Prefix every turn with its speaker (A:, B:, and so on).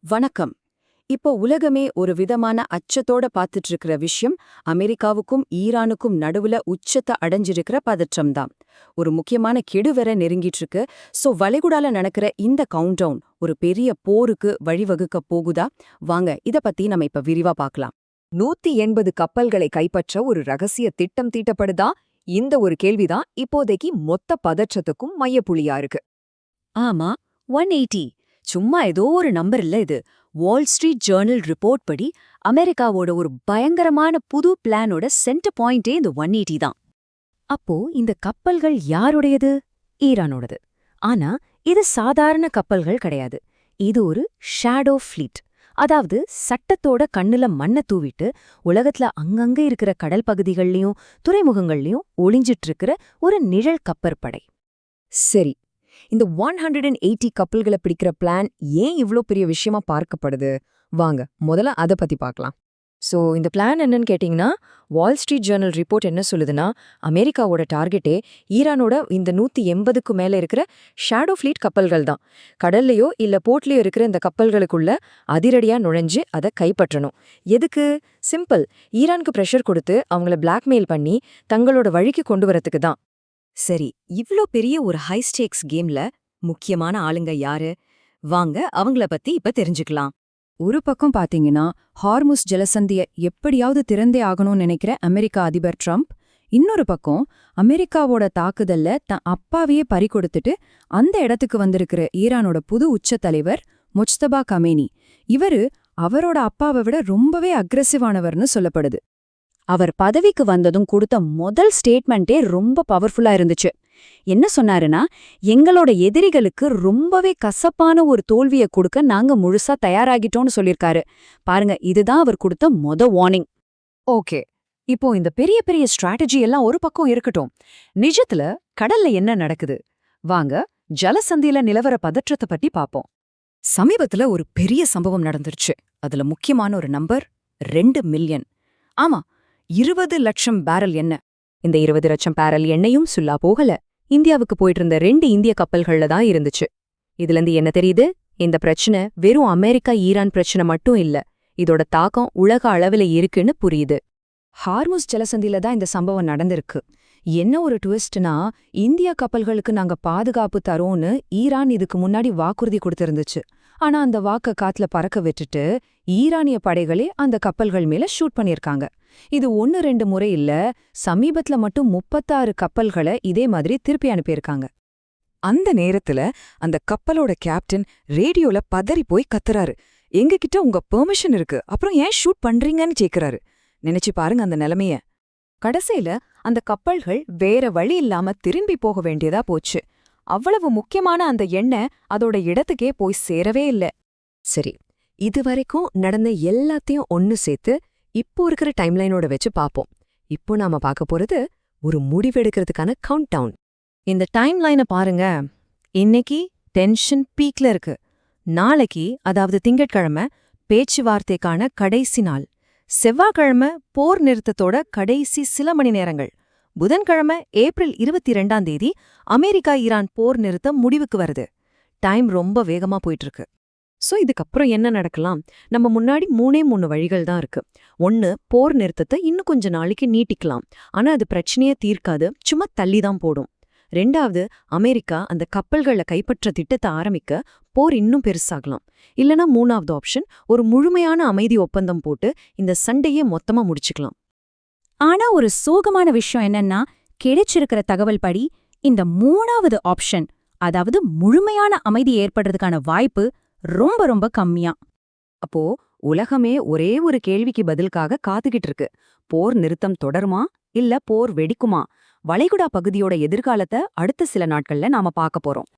A: வணக்கம். இப்போ உலகமே ஒரு விதமான அச்சத்தோட பார்த்துட்டு இருக்கிற விஷயம் அமெரிக்காவுக்கும் ஈரானுக்கும் நடுவுல உச்சத்தை அடைஞ்சிருக்கிற பதற்றம்தான். ஒரு முக்கியமான கெடு வேற நெருங்கிட்டு இருக்கு. வளைகுடால நடக்கிற இந்த கவுண்டவுன் ஒரு பெரிய போருக்கு வழிவகுக்க போகுதா? வாங்க இத பத்தி நம்ம இப்ப விரிவா பார்க்கலாம்.
B: 180 கப்பல்களை கைப்பற்ற ஒரு ரகசிய திட்டம் தீட்டப்படுதா? இந்த ஒரு கேள்விதான் இப்போதைக்கு மொத்த பதற்றத்துக்கும் மையப்புள்ளியா இருக்கு.
A: ஆமா, 180 சும்மா ஏதோ ஒரு நம்பர் இல்ல இது. வால் ஸ்ட்ரீட் ஜேர்னல் ரிப்போர்ட் படி அமெரிக்காவோட ஒரு பயங்கரமான புது பிளானோட சென்டர் பாயிண்டே இந்த 180 தான்.
C: அப்போ இந்த கப்பல்கள் யாருடையது? ஈரானோடது. ஆனா இது சாதாரண கப்பல்கள் கிடையாது. இது ஒரு ஷேடோ ஃப்ளீட். அதாவது சட்டத்தோட கண்ணுல மண்ணை தூவிட்டு உலகத்துல அங்கங்க இருக்கிற கடல் பகுதிகள்லயும் துறைமுகங்கள்லயும் ஒளிஞ்சிட்டு இருக்கிற ஒரு நிழல் கப்பற்படை.
B: சரி, இந்த 180 கப்பல்களை பிடிக்கிற பிளான் ஏன் இவ்ளோ பெரிய விஷயமா பார்க்கப்படுது? வாங்க முதல்ல அதை பத்தி பார்க்கலாம். இந்த பிளான் என்னன்னு கேட்டிங்கன்னா, வால் ஸ்ட்ரீட் ஜேர்னல் ரிப்போர்ட் என்ன சொல்லுதுன்னா, அமெரிக்காவோட டார்கெட்டே ஈரானோட இந்த 180க்கு மேல இருக்கிற ஷேடோ ஃப்ளீட் கப்பல்கள் தான். கடல்லையோ இல்ல போர்ட்லயோ இருக்கிற இந்த கப்பல்களுக்குள்ள அதிரடியா நுழைஞ்சு அதை கைப்பற்றணும். எதுக்கு? சிம்பிள், ஈரானுக்கு ப்ரெஷர் கொடுத்து அவங்கள பிளாக்மெயில் பண்ணி தங்களோட வழிக்கு கொண்டு வரதுக்கு தான்.
A: சரி, இவ்ளோ பெரிய ஒரு ஹை ஸ்டேக்ஸ் கேம்ல முக்கியமான ஆளுங்க யாரு? வாங்க அவங்கள பத்தி இப்ப தெரிஞ்சுக்கலாம். ஒரு பக்கம் பாத்தீங்கன்னா, ஹார்முஸ் ஜலசந்திய எப்படியாவது திறந்தே ஆகணும்னு நினைக்கிற அமெரிக்கா அதிபர் ட்ரம்ப். இன்னொரு பக்கம் அமெரிக்காவோட தாக்குதல்ல தன் அப்பாவையே பறிகொடுத்துட்டு அந்த இடத்துக்கு வந்திருக்கிற ஈரானோட புது உச்ச தலைவர் முஜ்தபா கமேனி. இவரு அவரோட அப்பாவை விட ரொம்பவே அக்ரெசிவானவர்னு சொல்லப்படுது. அவர் பதவிக்கு வந்ததும் கொடுத்த முதல் ஸ்டேட்மெண்ட்டே ரொம்ப பவர்ஃபுல்லா இருந்துச்சு. என்ன சொன்னாருன்னா, எங்களோட எதிரிகளுக்கு ரொம்பவே கசப்பான ஒரு தோல்வியை கொடுக்க நாங்க முழுசா தயாராகிட்டோம்னு சொல்லிருக்காரு. பாருங்க, இதுதான் அவர் கொடுத்த வார்னிங்.
B: ஓகே, இப்போ இந்த பெரிய பெரிய ஸ்ட்ராட்டஜி எல்லாம் ஒரு பக்கம் இருக்கட்டும். நிஜத்துல கடல்ல என்ன நடக்குது? வாங்க ஜலசந்தியில நிலவர பதற்றத்தை பத்தி பாப்போம்.
A: சமீபத்துல ஒரு பெரிய சம்பவம் நடந்துருச்சு. அதுல முக்கியமான ஒரு நம்பர் 2 மில்லியன். ஆமா, 20 லட்சம் பேரல் எண்ணெய்.
B: இந்த 20 லட்சம் பேரல் எண்ணெயும் சுல்லா போகல. இந்தியாவுக்கு போயிட்டு இருந்த 2 இந்திய கப்பல்கள்ல தான் இருந்துச்சு. இதுல இருந்து என்ன தெரியுது? இந்த பிரச்சனை வெறும் அமெரிக்கா ஈரான் பிரச்சனை மட்டும் இல்ல, இதோட தாக்கம் உலக அளவுல இருக்குன்னு புரியுது.
A: ஹார்முஸ் ஜலசந்தியில தான் இந்த சம்பவம் நடந்திருக்கு. என்ன ஒரு ட்விஸ்ட்னா, இந்திய கப்பல்களுக்கு நாங்க பாதுகாப்பு தரோன்னு ஈரான் இதுக்கு முன்னாடி வாக்குறுதி கொடுத்திருந்துச்சு. ஆனா அந்த வாக்க காத்துல பறக்க விட்டுட்டு ஈரானிய படைகளே அந்த கப்பல்கள் மேல ஷூட் பண்ணிருக்காங்க. இது 1-2 முறை இல்ல, சமீபத்துல மட்டும் 36 கப்பல்களை இதே மாதிரி திருப்பி அனுப்பியிருக்காங்க.
B: அந்த நேரத்துல அந்த கப்பலோட கேப்டன் ரேடியோல பதறி போய் கத்துறாரு, எங்ககிட்ட உங்க பெர்மிஷன் இருக்கு, அப்புறம் ஏன் ஷூட் பண்றீங்கன்னு கேக்குறாரு. நினைச்சு பாருங்க அந்த நிலைமைய.
A: கடைசியில அந்த கப்பல்கள் வேற வழி இல்லாம திரும்பி போக வேண்டியதா போச்சு. அவ்வளவு முக்கியமான அந்த எண்ணெய் அதோட இடத்துக்கே போய் சேரவே இல்ல.
B: சரி, இதுவரைக்கும் நடந்த எல்லாத்தையும் ஒன்னு சேர்த்து இப்போ இருக்கிற டைம்லைனோட வச்சு பாப்போம். இப்போ நாம பார்க்க போறது ஒரு முடிவெடுக்கிறதுக்கான கவுண்ட் டவுன்.
A: இந்த டைம்லைனை பாருங்க. இன்னைக்கு டென்ஷன் பீக்ல இருக்கு. நாளைக்கு, அதாவது திங்கட்கிழமை, பேச்சுவார்த்தைக்கான கடைசி நாள். செவ்வாய்க்கிழமை போர் நிறுத்தத்தோட கடைசி சில மணி நேரங்கள். புதன்கிழமை ஏப்ரல் 22ஆம் தேதி அமெரிக்கா ஈரான் போர் நிறுத்தம் முடிவுக்கு வருது. டைம் ரொம்ப வேகமா போயிட்டு இருக்கு.
B: இதுக்கப்புறம் என்ன நடக்கலாம்? நம்ம முன்னாடி 3 வழிகள் தான் இருக்கு. 1, போர் நிறுத்தத்தை இன்னும் கொஞ்ச நாளைக்கு நீட்டிக்கலாம். ஆனா அது பிரச்சனையே தீர்க்காது, சும்மா தள்ளி தான் போடும். 2வது, அமெரிக்கா அந்த கப்பல்களை கைப்பற்ற திட்டத்தை ஆரம்பிக்க போர் இன்னும் பெருசாகலாம். இல்லனா 3வது ஆப்ஷன், ஒரு முழுமையான அமைதி ஒப்பந்தம் போட்டு இந்த சண்டையே மொத்தமா முடிச்சுக்கலாம்.
C: ஆனா ஒரு சோகமான விஷயம் என்னன்னா, கிடைச்சிருக்கிற தகவல் படி இந்த 3வது ஆப்ஷன், அதாவது முழுமையான அமைதி ஏற்படுறதுக்கான வாய்ப்பு ரொம்ப ரொம்ப கம்மியா.
A: அப்போ உலகமே ஒரே ஒரு கேள்விக்கு பதிலுக்காக காத்துக்கிட்டு இருக்கு. போர் நிறுத்தம் தொடருமா இல்ல போர் வெடிக்குமா? வளைகுடா பகுதியோட எதிர்காலத்தை அடுத்த சில நாட்கள்ல நாம பார்க்க போறோம்.